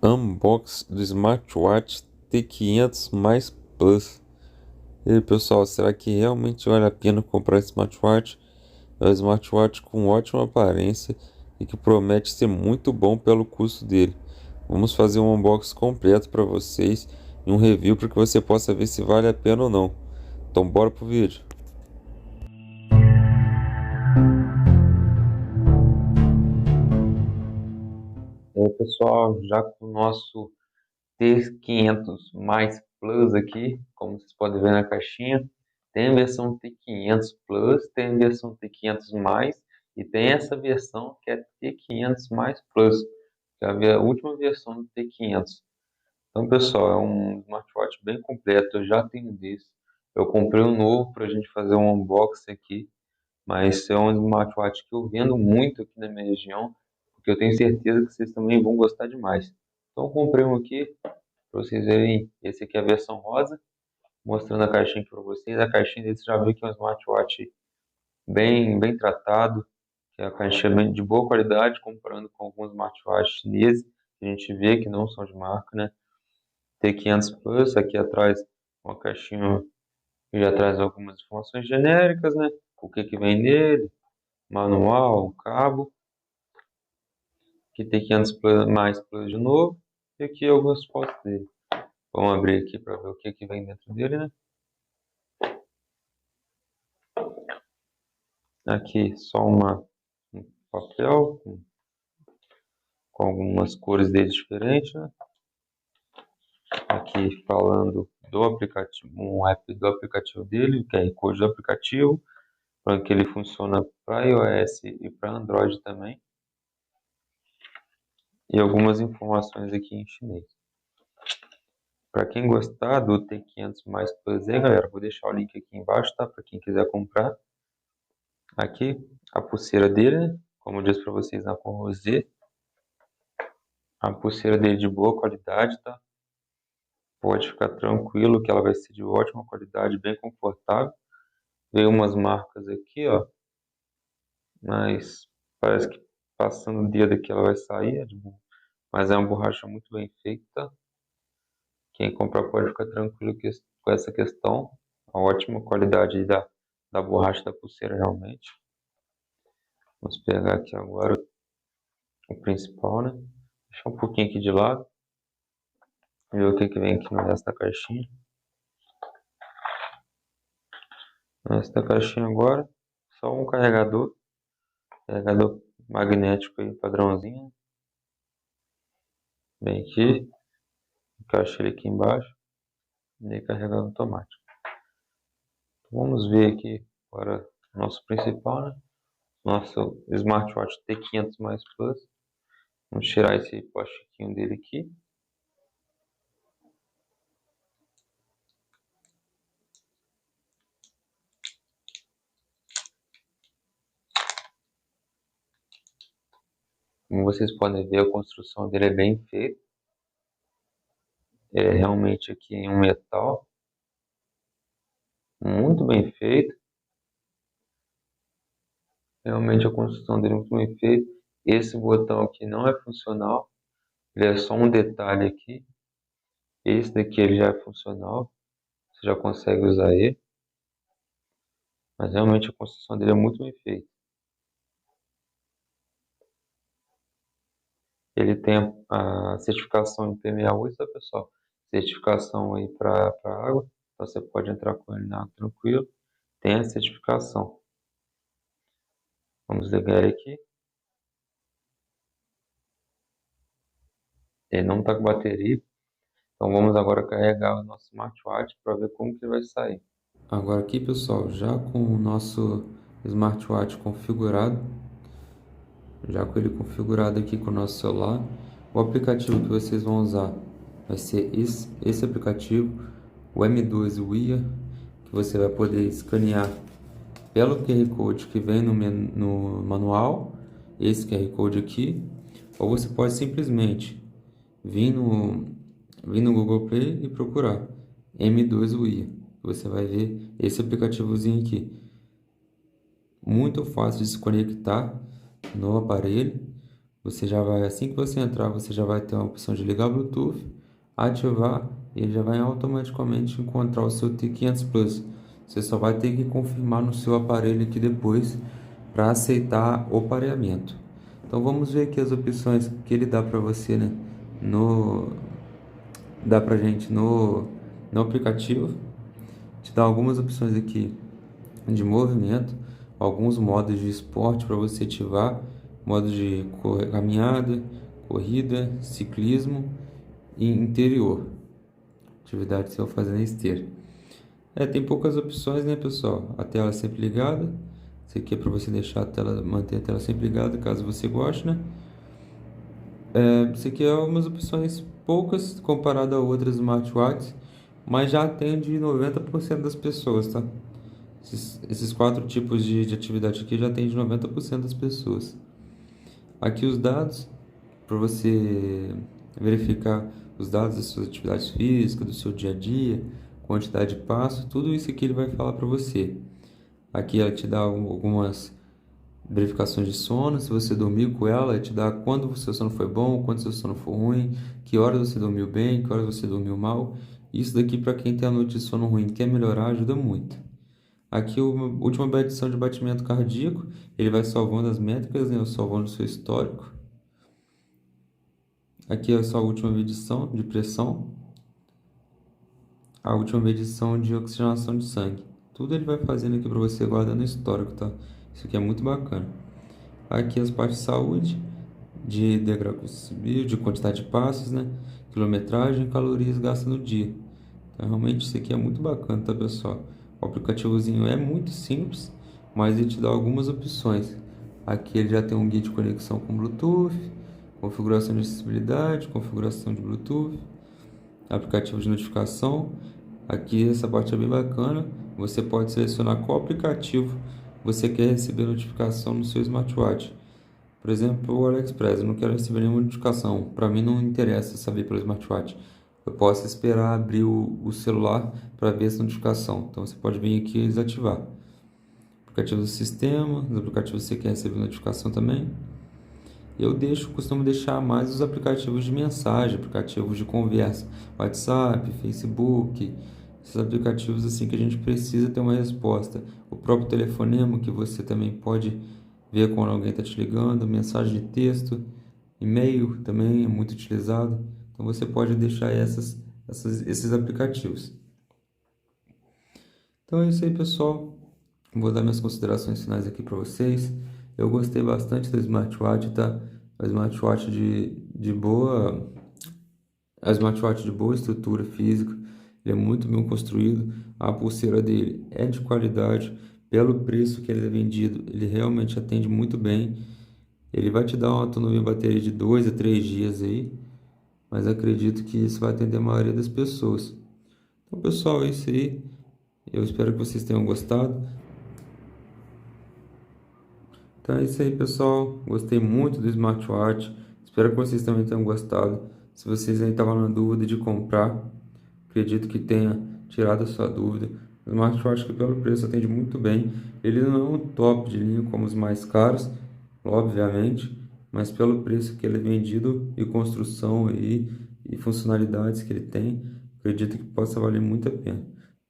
Unbox do smartwatch T500 mais Plus. E aí, pessoal, será que realmente vale a pena comprar esse smartwatch? É um smartwatch com ótima aparência e que promete ser muito bom pelo custo dele. Vamos fazer um unboxing completo para vocês e um review para que você possa ver se vale a pena ou não. Então bora pro vídeo. E aí, pessoal, já com o nosso T500 mais Plus aqui, como vocês podem ver na caixinha, tem a versão T500 Plus, tem a versão T500 mais e tem essa versão que é T500 mais Plus, que é a última versão do T500. Então, pessoal, é um smartwatch bem completo. Eu já tenho um desse. Eu comprei um novo para a gente fazer um unboxing aqui, mas é um smartwatch que eu vendo muito aqui na minha região, porque eu tenho certeza que vocês também vão gostar demais. Então, eu comprei um aqui para vocês verem. Esse aqui é a versão rosa, mostrando a caixinha aqui para vocês. A caixinha desse já viu que é um smartwatch bem tratado, que é a caixinha bem de boa qualidade, comparando com alguns smartwatches chineses que a gente vê que não são de marca, né? T500 Plus, aqui atrás uma caixinha que já traz algumas informações genéricas, né? O que que vem nele, manual, um cabo, aqui T500 Plus, mais Plus de novo, e aqui algumas fotos dele. Vamos abrir aqui para ver o que que vem dentro dele, né? Aqui só um papel com algumas cores dele diferentes, né? Aqui falando do aplicativo, um app do aplicativo dele, o QR Code do aplicativo, para que ele funciona para iOS e para Android também. E algumas informações aqui em chinês. Para quem gostar do T500 mais Plus aí, galera, vou deixar o link aqui embaixo, tá? Para quem quiser comprar. Aqui a pulseira dele, né? Como eu disse para vocês na cor Z. A pulseira dele de boa qualidade, tá? Pode ficar tranquilo que ela vai ser de ótima qualidade, bem confortável. Veio umas marcas aqui, ó. Mas parece que passando o dedo aqui ela vai sair, mas é uma borracha muito bem feita. Quem comprar pode ficar tranquilo com essa questão. A ótima qualidade da borracha da pulseira realmente. Vamos pegar aqui agora o principal, né? Deixar um pouquinho aqui de lado. Ver o que que vem aqui no resto da caixinha. No resto da caixinha agora, só um carregador. Carregador magnético aí, padrãozinho. Vem aqui. Encaixa ele aqui embaixo. E carregador automático. Então, vamos ver aqui agora o nosso principal, né? Nosso smartwatch T500 mais Plus. Vamos tirar esse plastiquinho dele aqui. Como vocês podem ver, a construção dele é bem feita. É realmente aqui em um metal. Muito bem feito. Realmente a construção dele é muito bem feita. Esse botão aqui não é funcional. Ele é só um detalhe aqui. Esse daqui ele já é funcional. Você já consegue usar ele. Mas realmente a construção dele é muito bem feita. Ele tem a certificação IP68, tá, pessoal? Certificação aí para água. Então você pode entrar com ele na água tranquilo. Tem a certificação. Vamos ligar ele aqui. Ele não está com bateria. Então vamos agora carregar o nosso smartwatch para ver como que vai sair. Agora aqui, pessoal, já com o nosso smartwatch configurado, já com ele configurado aqui com o nosso celular, o aplicativo que vocês vão usar vai ser esse aplicativo, o M2 Wear, que você vai poder escanear pelo QR Code que vem no manual, esse QR Code aqui, ou você pode simplesmente vir no Google Play e procurar M2 Wear. Você vai ver esse aplicativozinho aqui. Muito fácil de se conectar no aparelho. você já vai, assim que você entrar, você já vai ter uma opção de ligar Bluetooth, ativar e ele já vai automaticamente encontrar o seu T500 Plus. Você só vai ter que confirmar no seu aparelho aqui depois para aceitar o pareamento. Então vamos ver aqui as opções que ele dá para você, né? Dá pra gente no aplicativo. Te dá algumas opções aqui de movimento, alguns modos de esporte para você ativar, modo de caminhada, corrida, ciclismo e interior, atividade que você vai fazer na esteira. Tem poucas opções, né, pessoal? A tela sempre ligada. Isso aqui é para você deixar a tela, manter a tela sempre ligada, caso você goste, né? Isso aqui é umas opções poucas comparado a outras smartwatches, mas já atende 90% das pessoas, tá? Esses quatro tipos de atividade aqui já atende 90% das pessoas. Aqui os dados, para você verificar os dados das suas atividades físicas, do seu dia a dia, quantidade de passo, tudo isso aqui ele vai falar para você. Aqui ela te dá algumas verificações de sono, se você dormiu com ela te dá quando o seu sono foi bom, quando o seu sono foi ruim, que horas você dormiu bem, que horas você dormiu mal. Isso daqui para quem tem a noite de sono ruim quer melhorar ajuda muito. Aqui a última medição de batimento cardíaco, ele vai salvando as métricas, né, salvando o seu histórico. Aqui é a sua última medição de pressão, a última medição de oxigenação de sangue. Tudo ele vai fazendo aqui para você guardando o histórico, tá? Isso aqui é muito bacana. Aqui as partes de saúde, de degrau que você subiu, de quantidade de passos, né? Quilometragem, calorias gastas no dia. Então, realmente isso aqui é muito bacana, tá, pessoal? O aplicativozinho é muito simples, mas ele te dá algumas opções. Aqui ele já tem um guia de conexão com Bluetooth, configuração de acessibilidade, configuração de Bluetooth, aplicativo de notificação. Aqui essa parte é bem bacana. Você pode selecionar qual aplicativo você quer receber notificação no seu smartwatch. Por exemplo, o AliExpress, eu não quero receber nenhuma notificação. Para mim não interessa saber pelo smartwatch. Eu posso esperar abrir o celular para ver essa notificação. Então você pode vir aqui e desativar. Aplicativo do sistema, os aplicativos que você quer receber notificação também. Eu costumo deixar mais os aplicativos de mensagem, aplicativos de conversa, WhatsApp, Facebook, esses aplicativos assim que a gente precisa ter uma resposta. O próprio telefonema que você também pode ver quando alguém está te ligando, mensagem de texto, e-mail também é muito utilizado. Então você pode deixar esses aplicativos. Então é isso aí, pessoal. Vou dar minhas considerações finais aqui para vocês. Eu gostei bastante da smartwatch, tá? A smartwatch de boa estrutura física. Ele é muito bem construído. A pulseira dele é de qualidade. Pelo preço que ele é vendido, ele realmente atende muito bem. Ele vai te dar uma autonomia de bateria de 2 a 3 dias aí. Mas acredito que isso vai atender a maioria das pessoas. Então, pessoal, é isso aí. Eu espero que vocês tenham gostado. Então é isso aí, pessoal. Gostei muito do smartwatch. Espero que vocês também tenham gostado. Se vocês ainda estavam na dúvida de comprar, acredito que tenha tirado a sua dúvida. O smartwatch que pelo preço atende muito bem. Ele não é um top de linha como os mais caros, obviamente, mas pelo preço que ele é vendido e construção e funcionalidades que ele tem, acredito que possa valer muito a pena.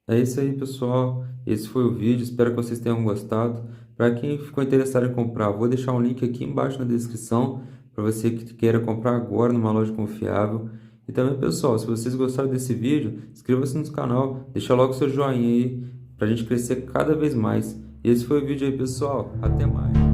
É isso aí, pessoal. Esse foi o vídeo. Espero que vocês tenham gostado. Para quem ficou interessado em comprar, vou deixar um link aqui embaixo na descrição para você que queira comprar agora numa loja confiável. E também, pessoal, se vocês gostaram desse vídeo, inscreva-se no canal, deixa logo seu joinha aí para a gente crescer cada vez mais. E esse foi o vídeo aí, pessoal. Até mais.